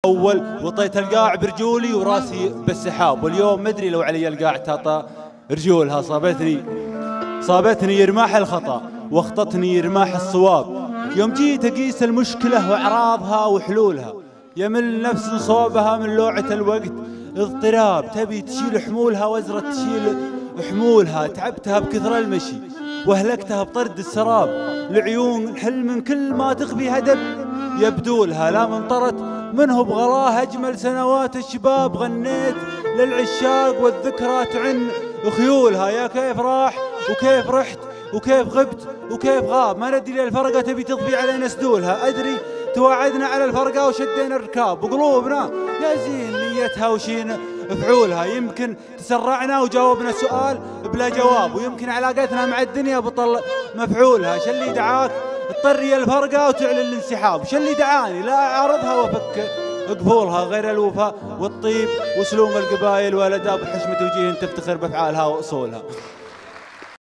أول وطيت القاع برجولي وراسي بالسحاب، واليوم مدري لو علي القاع تعطى رجولها. صابتني رماح الخطأ واخطتني رماح الصواب، يوم جيت أقيس المشكلة وأعراضها وحلولها، يمل نفس صوبها من لوعة الوقت اضطراب، تبي تشيل حمولها وزرت تشيل حمولها، تعبتها بكثر المشي واهلكتها بطرد السراب، العيون حلم كل ما تغبي هدب يبدولها، لا منطرت منه بغلاه أجمل سنوات الشباب، غنيت للعشاق والذكرى تعن خيولها، يا كيف راح وكيف رحت وكيف غبت وكيف غاب، ما ندري الفرقة تبي تضفي علينا سدولها، أدري توعدنا على الفرقة وشدينا الركاب، وقلوبنا يا زين نيتها وشين فعولها، يمكن تسرعنا وجاوبنا سؤال بلا جواب، ويمكن علاقتنا مع الدنيا بطل مفعولها، شلي دعاك تطري الفرقة وتعلن الانسحاب، شلي دعاني لا أعارضها وأفك قبولها، غير الوفاء والطيب وسلوم القبائل والأداب، حشمة وجيه تفتخر بأفعالها وأصولها.